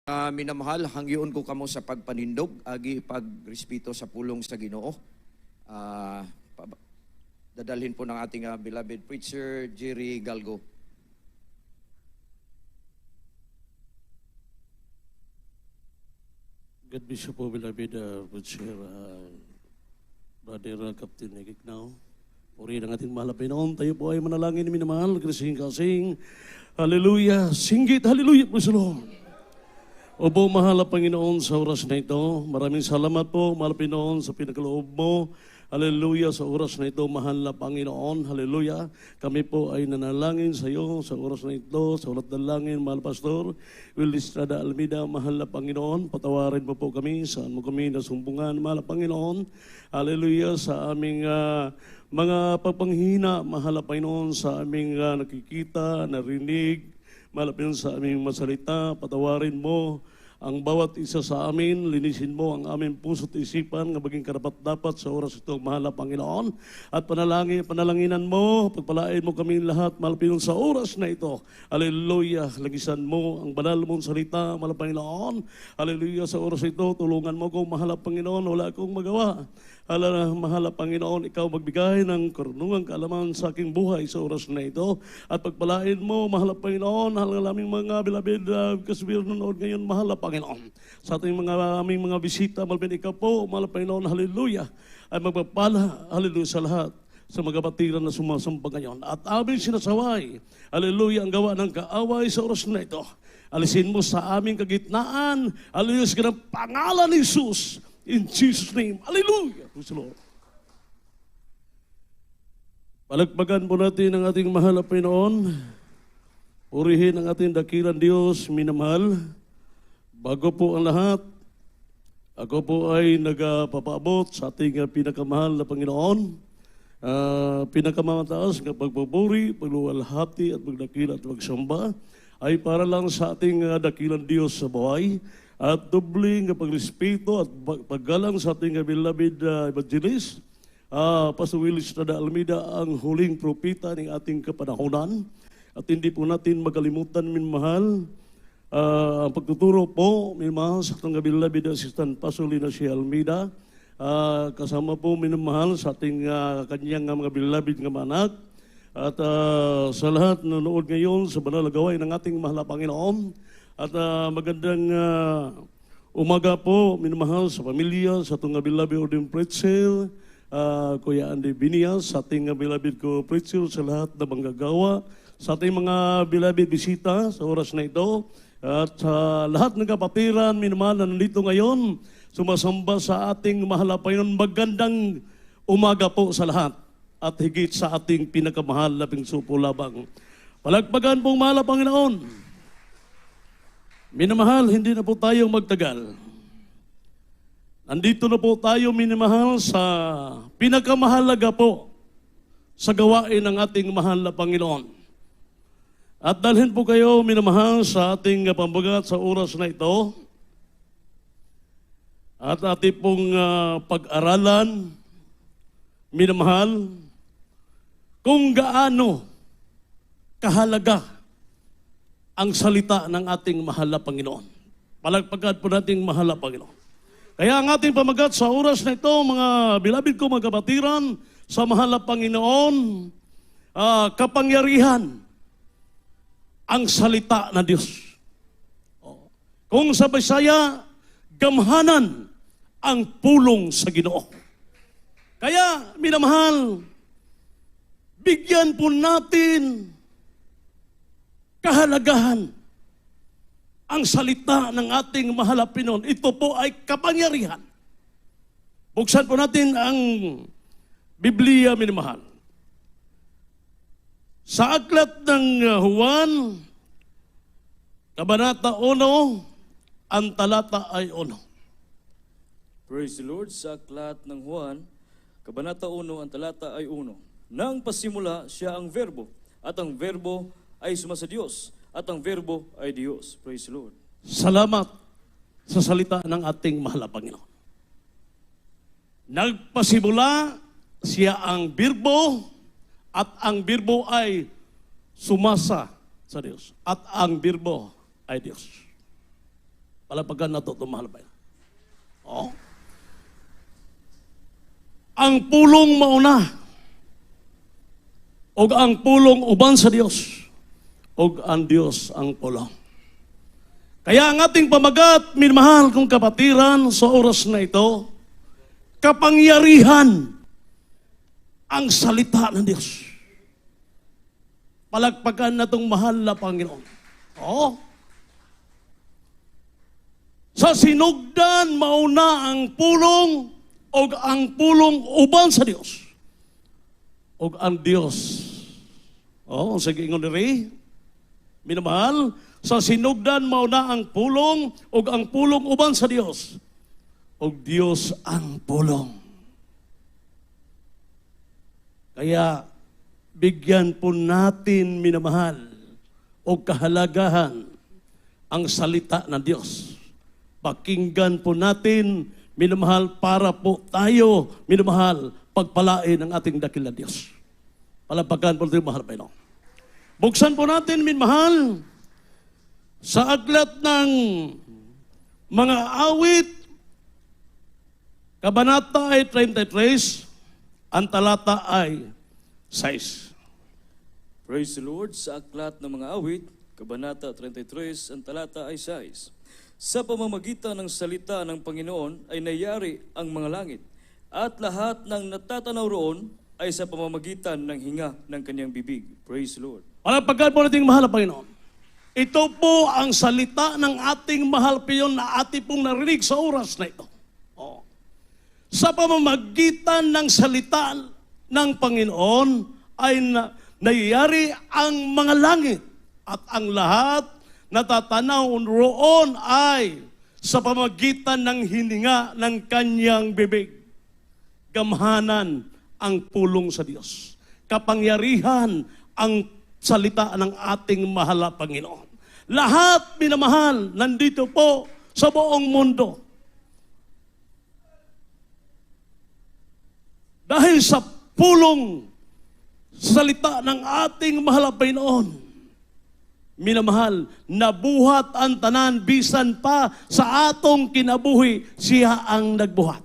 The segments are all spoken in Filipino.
Minamahal, hangyoon ko kamo sa pagpanindog, agi pagrespeto sa pulong sa Ginoo. Ah, Dadalhin po ng ating beloved preacher, Jerry Galgo. God bless you po, beloved preacher, Brother Captain Ignaw. Puri ng ating mahal na Pinoon, tayo po ay manalangin minamahal, kasing-kasing. Hallelujah, singgit, hallelujah, praise the Lord. Opo, mahal na Panginoon, sa oras na ito, maraming salamat po, mahal na Pinoon, sa pinakaloob mo. Hallelujah, sa oras na ito, mahal na Panginoon, hallelujah. Kami po ay nanalangin sa iyo sa oras na ito, sa ulat ng langin, mahal Pastor Will Estrada Almeida, mahal na Panginoon, patawarin mo po kami, saan mo kami nasumbungan, mahal na Panginoon. Hallelujah, sa aming mga pagpanghina, mahal na Panginoon, sa aming nakikita, narinig, mahal na Panginoon, sa aming masalita, patawarin mo ang bawat isa sa amin, linisin mo ang aming puso't isipan nga maging karapat-dapat sa oras ito, mahal na Panginoon. At panalanginan mo, pagpalain mo kami lahat, mahal na Panginoon, sa oras na ito. Hallelujah, lagisan mo ang banal mong salita, mahal na Panginoon. Hallelujah, sa oras ito, tulungan mo ko, mahal na Panginoon, wala akong magawa. Mahal na Panginoon, ikaw magbigay ng karunungang kaalaman sa aking buhay sa oras na ito. At pagpalain mo, mahal na Panginoon, mahal na aming mga beloved kasubir nanood ngayon, mahal na Panginoon. Sa ating aming mga bisita, mahal na ikaw po, mahal na Panginoon, hallelujah, ay magpapala, hallelujah, sa lahat sa mga kapatiran na sumasamba ngayon. At aming sinasaway, hallelujah, ang gawa ng kaaway sa oras na ito. Alisin mo sa aming kagitnaan, hallelujah, sa ganang pangalan ni Jesus. In Jesus' name, hallelujah! Praise the Lord. Palagpagan po natin ang ating mahal na Panginoon. Purihin ang ating dakilang Diyos, minamahal. Bago po ang lahat, ako po ay nagpapaabot sa ating pinakamahal na Panginoon. Pinakamataas ng pagpupuri, pagluwalhati at pagdakila at pagsamba ay para lang sa ating dakilang Diyos sa buhay. At dubling pagrespeto at paggalang sa ating beloved evangelist, Pastor Will Estrada Almeida, ang huling propeta ng ating kapanahonan. At hindi po natin makalimutan, minmahal, ang pagtuturo po, minmahal, sa ating beloved assistant Pastor Lina C. Almeida, kasama po, minmahal, sa ating kanyang mga beloved nga anak. At sa lahat na nanood ngayon sa banal na gawain ng ating mahal na Panginoon. At magandang umaga po, minamahal sa pamilya, sa itong beloved Ordin Pretzel, Kuya Andy Binias, sa ating beloved ko Pretzel, sa lahat na manggagawa, sa ating mga beloved bisita sa oras na ito, at sa lahat ng kapatiran, minamahal na nandito ngayon, sumasamba sa ating mahal na Panginoon. Magandang umaga po sa lahat, at higit sa ating pinakamahal na pingsupo labang. Palagpagan pong mahal na Panginoon. Minamahal, hindi na po tayo magtagal. Nandito na po tayo, minamahal, sa pinakamahalaga po sa gawain ng ating mahal na Panginoon. At dalhin po kayo, minamahal, sa ating pambagat sa oras na ito. At ating pong pag-aralan, minamahal, kung gaano kahalaga ang salita ng ating mahal na Panginoon. Palagpagan po nating mahal na Panginoon. Kaya ang ating pamagat sa oras na ito, mga beloved ko, mga kapatiran, sa mahal na Panginoon, kapangyarihan ang salita ng Diyos. Kung sa Bisaya, gamhanan ang pulong sa Ginoo. Kaya, minamahal, bigyan po natin kahalagahan ang salita ng ating mahal na Panginoon. Ito po ay kapangyarihan. Buksan po natin ang Biblia, minamahal. Sa aklat ng Juan, Kabanata 1, ang talata ay 1. Praise the Lord. Sa aklat ng Juan, Kabanata 1, ang talata ay 1. Nang pasimula siya ang verbo, at ang verbo ay suma sa Diyos, at ang verbo ay Diyos. Praise the Lord. Salamat sa salita ng ating mahal na Panginoon. Nagpasimula siya ang verbo, at ang verbo ay sumasa sa Diyos, at ang verbo ay Diyos. Palagpagan na ito, mahal pa. Oh. Ang pulong mauna, o ang pulong uban sa Dios, o ang Dios ang pulong. Kaya ang ating pamagat, minamahal kong kapatiran, sa oras na ito, kapangyarihan ang salita ng Diyos. Palagpagan na itong mahal na Panginoon. Oo. Sa sinugdan, mauna ang pulong o ang pulong uban sa Diyos. O ang Diyos. Oo, sige ingon diri. Minamahal, sa sinugdan, mauna ang pulong o ang pulong uban sa Diyos. O Diyos ang pulong. Kaya, bigyan po natin, minamahal, o kahalagahan ang salita ng Diyos. Pakinggan po natin, minamahal, para po tayo, minamahal, pagpalain ang ating dakil na Diyos. Palapagan po natin, mahal pa ino. Buksan po natin, minamahal, sa aklat ng mga awit, kabanata ay 33, ang talata ay 6. Praise the Lord. Sa aklat ng mga awit, kabanata 33, ang talata ay 6. Sa pamamagitan ng salita ng Panginoon ay nayari ang mga langit, at lahat ng natatanaw roon ay sa pamamagitan ng hinga ng kanyang bibig. Praise the Lord. Palagpagan po natin mahal na Panginoon. Ito po ang salita ng ating mahal piyon na ating pong narinig sa oras na ito. Oh. Sa pamamagitan ng salita ng Panginoon ay nayari ang mga langit, at ang lahat natatanaw roon ay sa pamamagitan ng hininga ng kanyang bibig. Gamhanan ang pulong sa Diyos. Kapangyarihan ang salita ng ating mahal na Panginoon. Lahat, minamahal, nandito po sa buong mundo. Dahil sa pulong salita ng ating mahal na Panginoon, minamahal, nabuhat ang tanan, bisan pa sa atong kinabuhi, siya ang nagbuhat.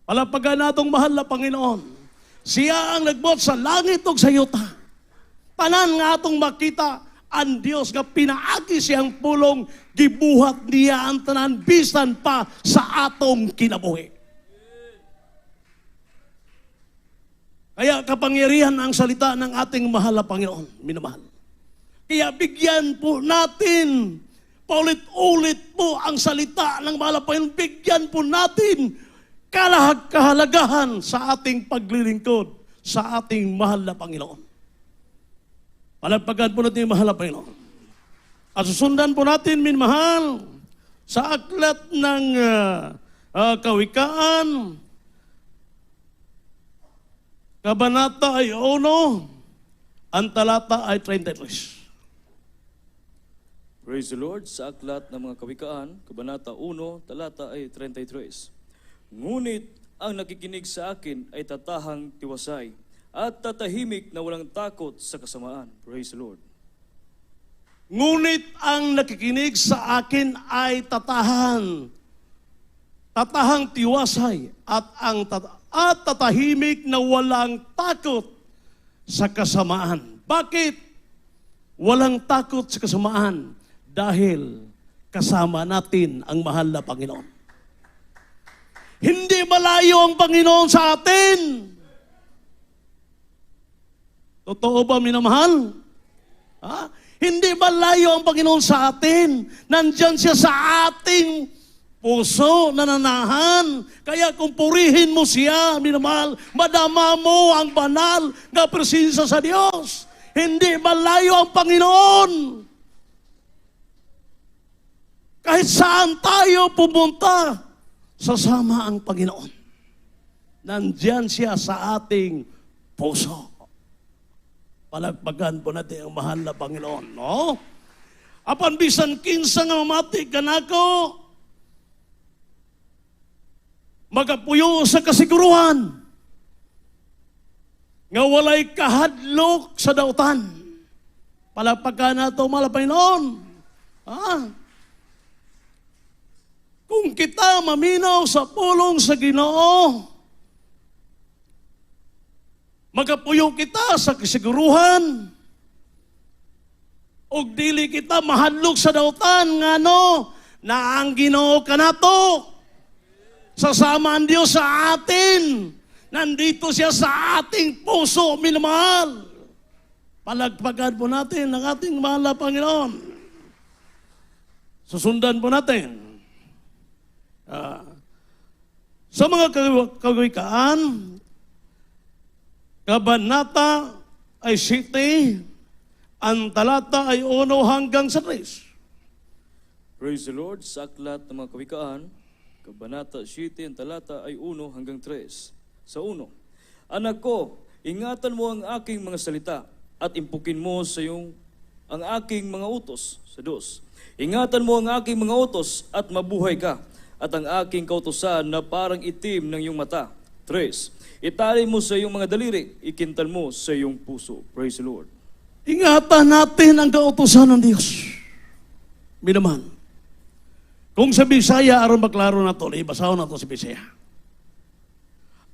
Palapagan natong mahal na Panginoon, siya ang nagbuhat sa langit o sa yuta. Tanan nga atong makita, ang Diyos nga pinaagi siyang pulong, gibuhat niya ang tanan, bisan pa sa atong kinabuhi. Kaya kapangyarihan ang salita ng ating mahal na Panginoon, minamahal. Kaya bigyan po natin, paulit-ulit po ang salita ng mahal na Panginoon, bigyan po natin kahalagahan sa ating paglilingkod sa ating mahal na Panginoon. Palagpagan po natin yung mahal na Panginoon. At susundan po natin, minamahal, sa aklat ng Kawikaan, kabanata ay 1, ang talata ay 33. Praise the Lord. Sa aklat ng mga Kawikaan, kabanata 1, talata ay 33. Ngunit ang nakikinig sa akin ay tatahang tiwasay at tatahimik na walang takot sa kasamaan. Praise the Lord. Ngunit ang nakikinig sa akin ay tatahang tiwasay at tatahimik na walang takot sa kasamaan. Bakit walang takot sa kasamaan? Dahil kasama natin ang mahal na Panginoon. Hindi malayo ang Panginoon sa atin. Totoo ba, minamahal? Ha? Hindi malayo ang Panginoon sa atin. Nandyan siya sa ating puso, nananahan. Kaya kung purihin mo siya, minamahal, madama mo ang banal na presensya sa Diyos. Hindi malayo ang Panginoon. Kahit saan tayo pumunta, sasama ang Panginoon. Nandyan siya sa ating puso. Palagpagan po natin ang mahal na Panginoon, no? Apan bisan kinsa nga mamati kanako, magapuyo sa kasiguruhan nga walay kahadlok sa dautan. Palagpagan nato, mahal na Panginoon. Ha? Kung kita maminaw sa pulong sa Ginoo, magapuyo kita sa kasiguruhan, og dili kita mahadlok sa dautan ngano na ang Ginoo kanato. Sasama ang Diyos sa atin. Nandito siya sa ating puso, minamahal. Palagpagan po natin ang ating mahal na Panginoon. Susundan po natin. Sa mga kawikaan, kabanata ay 7, ang talata ay 1 hanggang sa 3. Praise the Lord. Sa aklat ng mga kawikaan, kabanata 7, ang talata ay 1 hanggang 3. Sa 1, Anak ko, ingatan mo ang aking mga salita at impukin mo sa iyong ang aking mga utos. Sa 2, ingatan mo ang aking mga utos at mabuhay ka, at ang aking kautusan na parang itim ng iyong mata. 3, itali mo sa iyong mga daliri, ikintal mo sa iyong puso. Praise the Lord. Ingatan natin ang kautusan ng Diyos. Minaman. Kung sa Bisaya, aron maklaro na ito, ibasaw na ito sa Bisaya.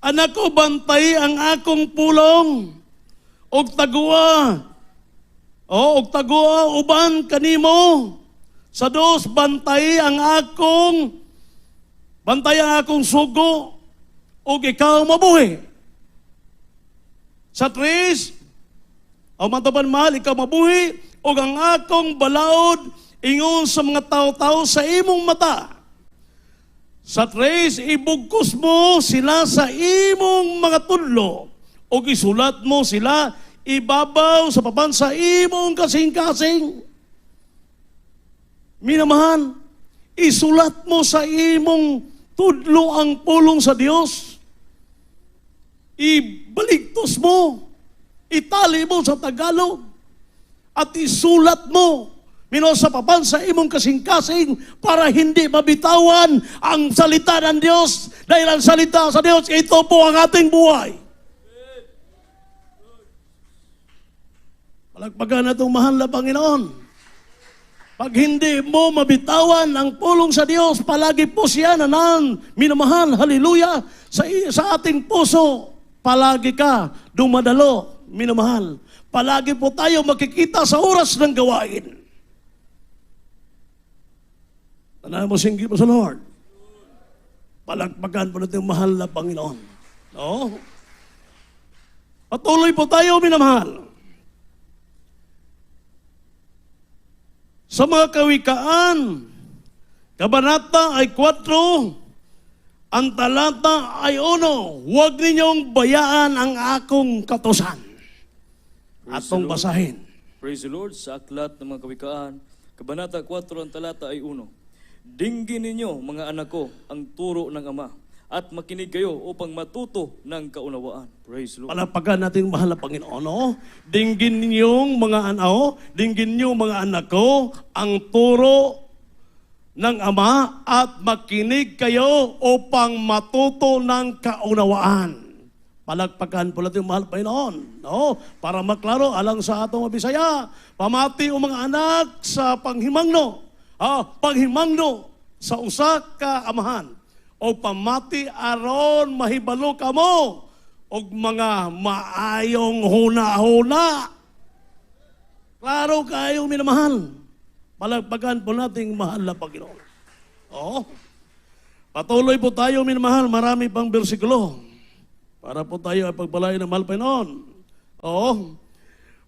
Anak ko, bantay ang akong pulong, og tagua, og tagua uban kanimo. Sa 2, bantay ang akong sugo, og ikaw mabuhi. Sa 3, ang mataban mahal, ikaw mabuhi, og ang akong balaod, ingon sa mga tao-tao sa imong mata. Sa 3, ibugkos mo sila sa imong mga tudlo, o isulat mo sila ibabaw sa papan sa imong kasing-kasing. Minamahal, isulat mo sa imong tudlo ang pulong sa Diyos. Ibaligtos mo, itali mo sa Tagalog, at isulat mo sa papan sa imong kasing-kasing para hindi mabitawan ang salita ng Diyos. Dahil ang salita sa Diyos, ito po ang ating buhay. Palagpagan na itong mahal na Panginoon. Pag hindi mo mabitawan ang pulong sa Diyos, palagi po siya minamahal, haleluya, sa ating puso, palagi ka dumadalo, minamahal. Palagi po tayo makikita sa oras ng gawain. Tanahan mo, singgit mo sa Lord. Palagpagan po natin mahal na Panginoon. No? Patuloy po tayo, minamahal. Sa mga kawikaan, kabanata ay 4, ang talata ay 1, huwag ninyong bayaan ang akong kautusan. Atong basahin. Praise the Lord. Sa aklat ng mga kawikaan, kabanata 4, ang talata ay 1. Dinggin ninyo, mga anak ko, ang turo ng Ama, at makinig kayo upang matuto ng kaunawaan. Praise the Lord. Palapagan natin mahal na Panginoon. No? Dinggin ninyong mga dinggin niyo mga anak ko, ang turo ng Ama, at makinig kayo upang matuto ng kaunawaan. Palagpagan po natin mahal Panginoon. No? Para maklaro, alang sa atong Bisaya, pamati o mga anak sa panghimangno. Paghimangno sa usa ka amahan, o pamati aron mahibalo kamo og mga maayong huna-huna. Klaro kayo minamahal. Palagpagan po nating mahal na Panginoon. Patuloy po tayo minamahal, marami pang bersikulo para po tayo ay pagpalain ng mahal Panginoon.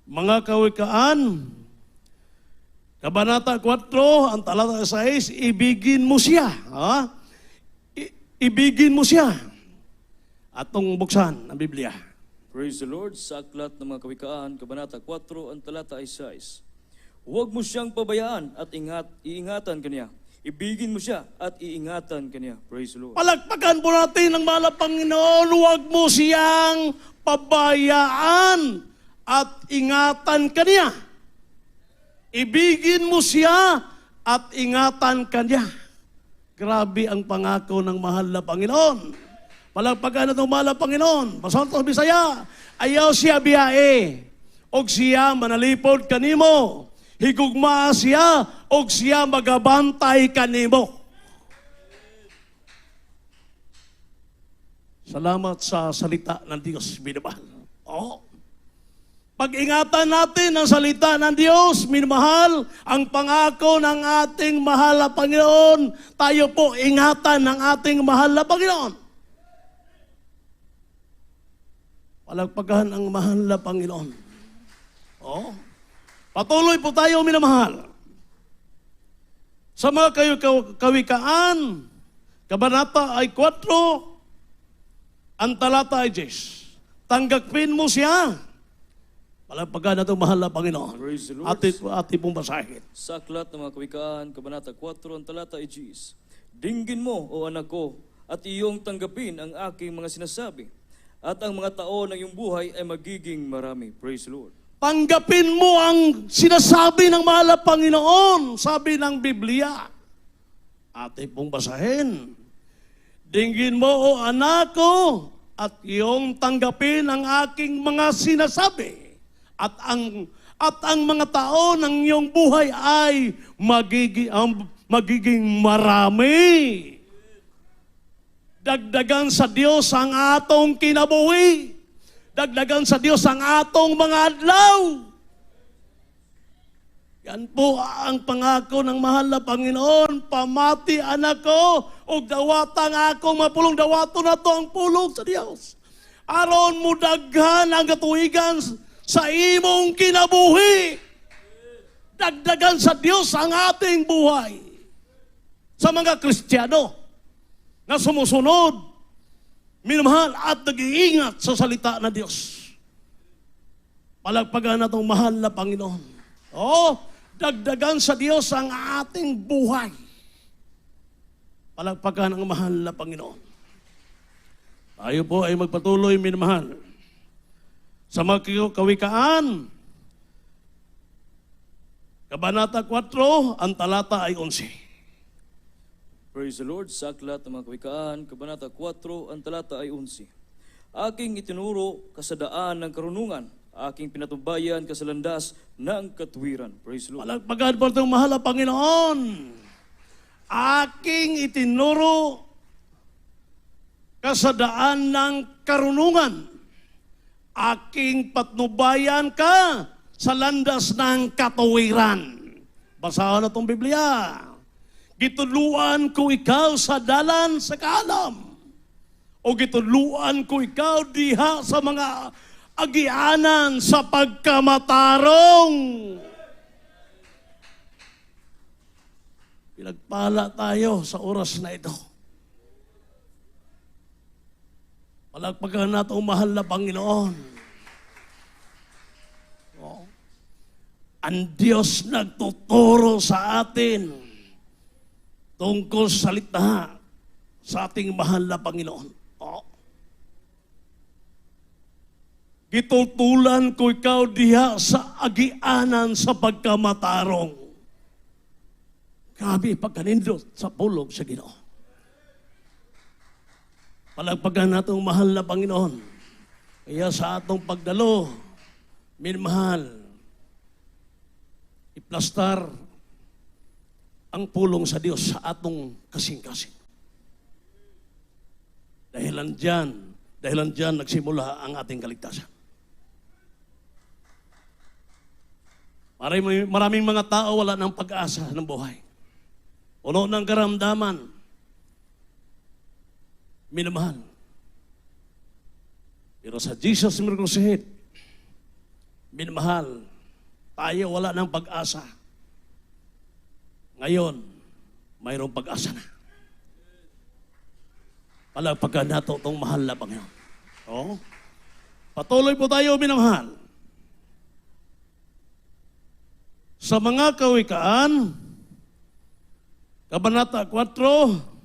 Mga kawikaan, kabanata 4, ang talata 6, ibigin mo siya. Ibigin mo siya. Atong buksan ang Biblia. Praise the Lord. Sa aklat ng mga kawikaan, kabanata 4, ang talata ay 6. Huwag mo siyang pabayaan at iingatan kaniya. Ibigin mo siya at iingatan kaniya. Praise the Lord. Palagpagan po natin ng mahal na Panginoon, huwag mo siyang pabayaan at ingatan kaniya. Ibigin mo siya at ingatan kanya. Grabe ang pangako ng mahal na Panginoon. Palagpagan na itong mahal na Panginoon. Pasal sa Bisaya, ayaw siya biyae, og siya manalipod kanimo. higugma siya og siya magabantay kanimo. Salamat sa salita ng Diyos, minamahal. Pag-ingatan natin ang salita ng Diyos, minamahal, ang pangako ng ating mahal na Panginoon, tayo po ingatan ng ating mahal na Panginoon. Palagpagan ang mahal na Panginoon. Patuloy po tayo, minamahal. Sa mga kawikaan, kabanata ay 4, ang talata ay 10. Tanggapin mo siya. Palagpagan na itong mahal na Panginoon. Praise the Lord. Ati pong basahin. Sa aklat ng mga kawikaan, kabanata 4, ang talata ay 10. Dinggin mo, o anak ko, at iyong tanggapin ang aking mga sinasabi. At ang mga taon ng iyong buhay ay magiging marami. Praise the Lord. Tanggapin mo ang sinasabi ng mahal na Panginoon, sabi ng Biblia. Ati pong basahin. Dinggin mo, o anak ko, at iyong tanggapin ang aking mga sinasabi. At ang mga taon ng iyong buhay ay magiging marami. Dagdagan sa Diyos ang atong kinabuhi. Dagdagan sa Diyos ang atong mga adlaw. Yan po ang pangako ng mahal na Panginoon. Pamati anak ko, o dawatang akong mapulong, dawato na to ang pulong sa Diyos. Aron mo daghan ang katuigan sa imong kinabuhi. Dagdagan sa Diyos ang ating buhay. Sa mga Kristiyano na sumusunod, minamahal at nag-iingat sa salita ng Diyos. Palagpagan na itong mahal na Panginoon. Dagdagan sa Diyos ang ating buhay. Palagpagan ang mahal na Panginoon. Tayo po ay magpatuloy, minamahal. Sa mga kawikaan, kabanata 4, ang talata ay 11. Praise the Lord. Sa aklat ng mga kawikaan, kabanata 4, ang talata ay 11. Aking itinuro kasadaan ng karunungan, aking pinatubayan kasalandas ng katwiran. Praise the Lord. Palagpagan po itong mahal na Panginoon. Aking itinuro kasadaan ng karunungan. Aking patnubayan ka sa landas ng katuwiran. Basahan na itong Biblia. Gituluan ko ikaw sa dalan sa kaalam. O gituluan ko ikaw diha sa mga agianan sa pagkamatarong. Pinagpala tayo sa oras na ito. Palagpagan natin ang mahal na Panginoon. Ang Diyos nagtuturo sa atin tungkol sa salita sa ating mahal na Panginoon. Gitutulan ko ikaw diha sa agianan sa pagkamatarong. Grabe, pagkanindot sa pulong sa Ginoo. Palagpagan natin ang mahal na Panginoon. Kaya sa atong pagdalo, minamahal, iplastar ang pulong sa Diyos sa atong kasing-kasing. Dahilan dyan nagsimula ang ating kaligtasan. Maraming mga tao wala ng pag-asa ng buhay. Puno ng karamdaman. Minamahal. Pero sa Jesus Miracles Head, minamahal, tayo wala ng pag-asa. Ngayon, mayroong pag-asa na. Palagpagan nato itong mahal na Panginoon. Patuloy po tayo, minamahal. Sa mga kawikaan, kabanata 4,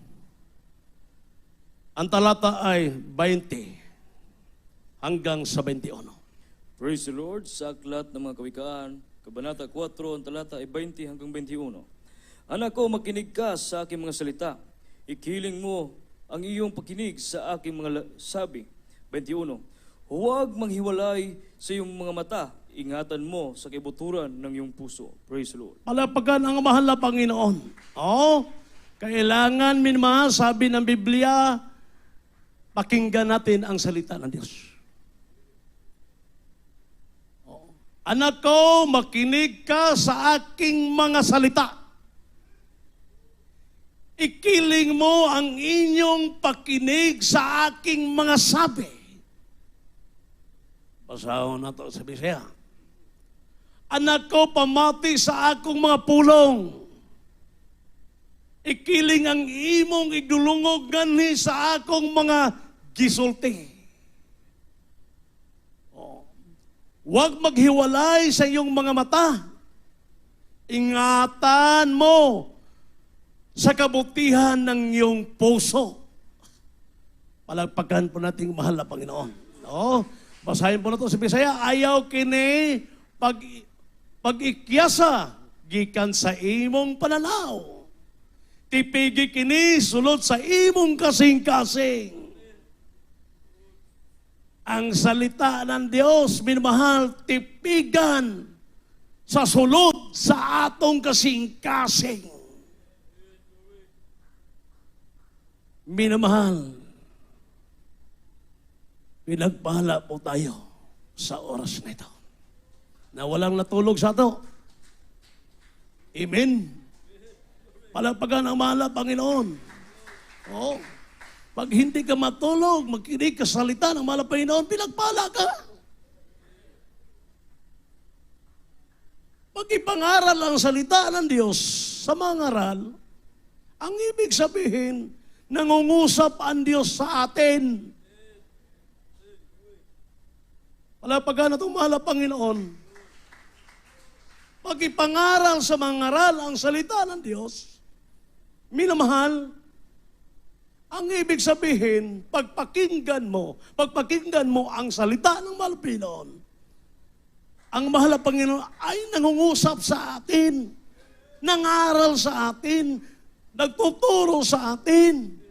ang talata ay 20 hanggang sa 21. Praise the Lord. Sa aklat ng mga kawikaan, kabanata 4, ang talata ay 20 hanggang 21. Anak ko, makinig ka sa aking mga salita. Ikiling mo ang iyong pakinig sa aking mga sabi. 21. Huwag manghiwalay sa iyong mga mata. ingatan mo sa kibuturan ng iyong puso. Praise the Lord. Palapagan ang mahal na Panginoon. Oh, kailangan minmahal, sabi ng Biblia, pakinggan natin ang salita ng Diyos. Oh. Anak ko, makinig ka sa aking mga salita. Ikiling mo ang inyong pakinig sa aking mga sabi. Basahon na to sa Bisaya. Anak ko, pamati sa akong mga pulong. Ikiling ang imong igdulungog ganhi sa akong mga gisulti. Oh. Huwag maghiwalay sa iyong mga mata. Ingatan mo sa kabutihan ng iyong puso. Palagpagan po nating mahal na Panginoon. No? Basahin po na ito sa Bisaya. Ayaw kini pag-ikyasa gikan sa imong pananaw. Tipigi kini sulod sa imong kasing-kasing. Ang salita ng Diyos, minamahal, tipigan sa sulod sa atong kasing-kasing. Minamahal, pinagpala po tayo sa oras na ito na walang natulog sa ito. Amen. Palagpagan ang mahal na Panginoon. Oh, pag hindi ka matulog, magkinig ka sa salita ng mahal na Panginoon, pinagpala ka. Pag ipangaral ang salita ng Diyos sa mga ngaral, ang ibig sabihin, nangungusap ang Diyos sa atin. Palagpagan na itong mahal na Panginoon. Pag ipangaral sa mga ngaral ang salita ng Diyos, minamahal, ang ibig sabihin, pagpakinggan mo ang salita ng mahal na Panginoon, ang mahal na Panginoon ay nangungusap sa atin, nangaral sa atin, nagtuturo sa atin.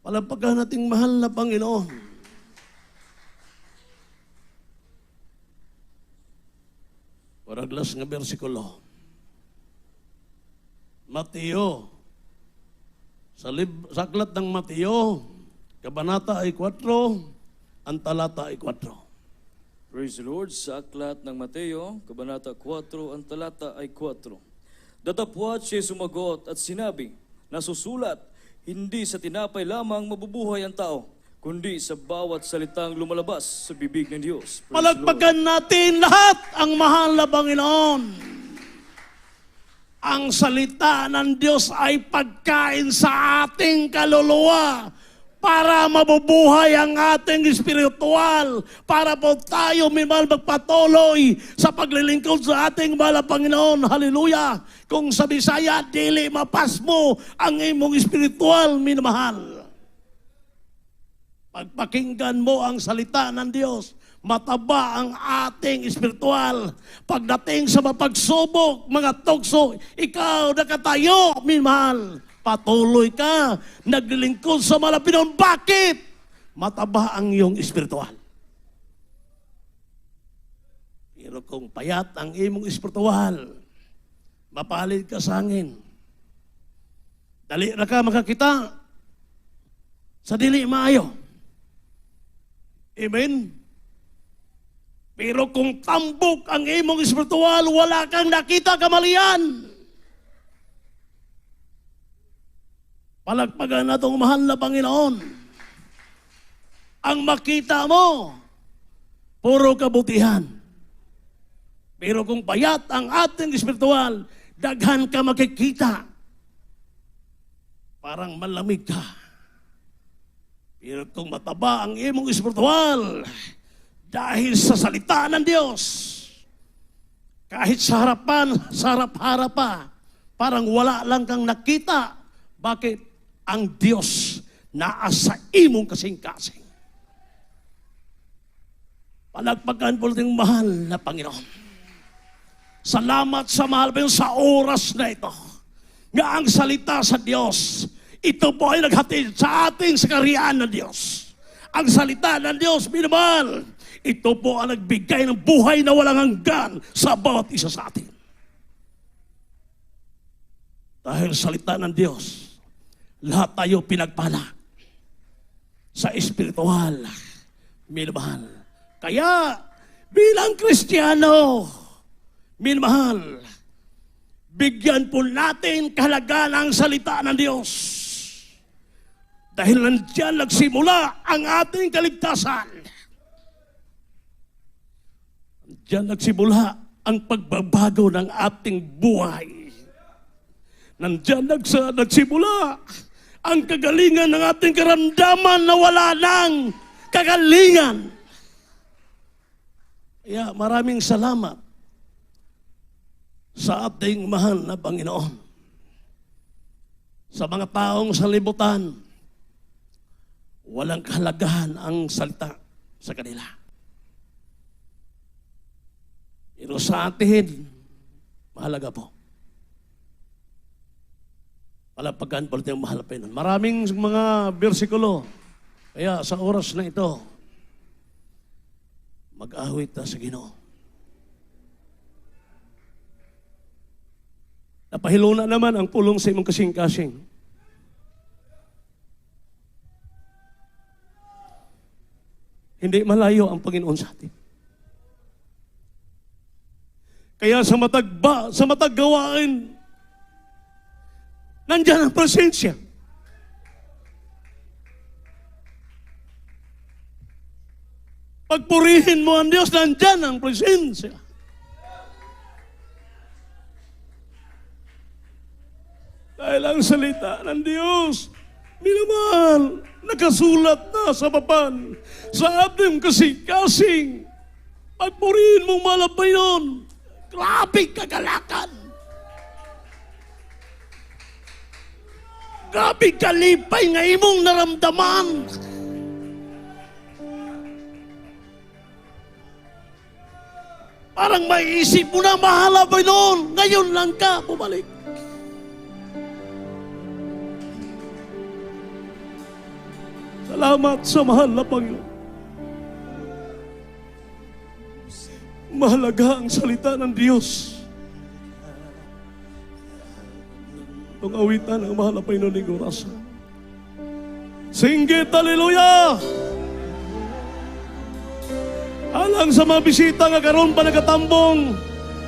Palagpagan nating mahal na Panginoon. Paraglas nga bersikulo. Mateo. Sa aklat ng Mateo, kabanata ay 4, ang talata ay 4. Praise the Lord. Sa aklat ng Mateo, kabanata 4, ang talata ay 4. Datapwat siya sumagot at sinabi, nasusulat, hindi sa tinapay lamang mabubuhay ang tao, kundi sa bawat salitang lumalabas sa bibig ng Diyos. Praise Palagpagan natin lahat ang mahal na Panginoon. Ang salita ng Diyos ay pagkain sa ating kaluluwa para mabubuhay ang ating espiritual, para po tayo minamahal magpatuloy sa paglilingkod sa ating mahal na Panginoon. Hallelujah! Kung sa Bisaya, dili mapas mo ang imong espiritual, minamahal. Pagpakinggan mo ang salita ng Diyos, mataba ang ating espiritual. Pagdating sa mapagsubok, mga tukso, ikaw nakatayo, minamahal. Patuloy ka, naglilingkod sa Panginoon. Bakit? Mataba ang iyong espiritual. Pero kung payat ang imong espiritual, mapalid ka sa hangin. Dali na ka makakita sa dili maayo. Amen? Pero kung tambok ang imong espiritual, wala kang nakita kamalian. Palagpagan na itong mahal na Panginoon. Ang makita mo, puro kabutihan. Pero kung payat ang ating espiritual, daghan ka makikita. Parang malamig ka. Pero kung mataba ang imong espiritual, dahil sa salita ng Diyos, kahit sa harapan, sa harap-harap pa, parang wala lang kang nakita. Bakit? Ang Diyos naa sa imong kasing-kasing. Palagpagan po natin mahal na Panginoon. Salamat sa mahal po sa oras na ito. Nga ang salita sa Diyos, ito po ay naghatid sa ating sa kaharian ng Diyos. Ang salita ng Diyos, minamahal, Ito po ang nagbigay ng buhay na walang hanggan sa bawat isa sa atin. Dahil salita ng Diyos, lahat tayo pinagpala sa espiritual, minamahal. Kaya, bilang Kristiyano, minamahal, bigyan po natin kahalagaan ang salita ng Diyos. Dahil nandiyan nagsimula ang ating kaligtasan. Nandiyan nagsimula ang pagbabago ng ating buhay. Nandiyan nagsimula ang kagalingan ng ating karamdaman na wala ng kagalingan. Kaya maraming salamat sa ating mahal na Panginoon. Sa mga taong sa libutan, walang kahalagahan ang salita sa kanila. Pero sa atin, mahalaga po. Palapagan po natin ang mahal na Panginoon. Maraming mga bersikulo. Kaya sa oras na ito, mag-awit na sa Ginoo. Napahilo na naman ang pulong sa imong kasing-kasing. Hindi malayo ang Panginoon sa atin. Kaya sa matag gawain, nandiyan ang presensya. Pagpurihin mo ang Diyos, nandiyan ang presensya. Dahil ang salita ng Diyos, minamahal, nakasulat na sa papan, sa ating kasing-kasing. Pagpurihin mong malapay nun, grabe kagalakan. Grabe kalipay nga imong naramdaman. Parang maiisip mo na, mahala ba noon? Ngayon lang ka bumalik. Salamat sa mahal na Panginoon. Mahalaga ang salita ng Diyos. Itong awitan ang mahal na Panginoon ni Gorasa. Singgit, haleluya! Alang sa mga bisita nga karon pa nagatambong,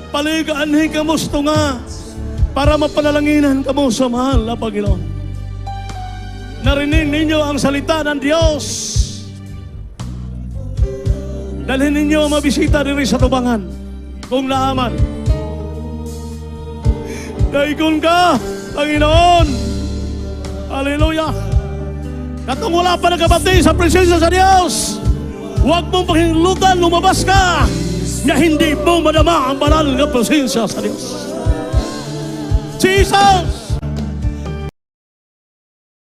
paligaanhin ka mo nga para mapanalanginan ka mo sa mahal na Panginoon. Narinig ninyo ang salita ng Diyos. Dalhin ninyo ang mabisita diri sa tubangan kung naaman. Daikon ka, Panginoon. Hallelujah. Katong wala pa nagkabati sa presensya sa Diyos, huwag mong pakinglutan, lumabas ka na hindi mo madama ang banal na presensya sa Diyos. Jesus!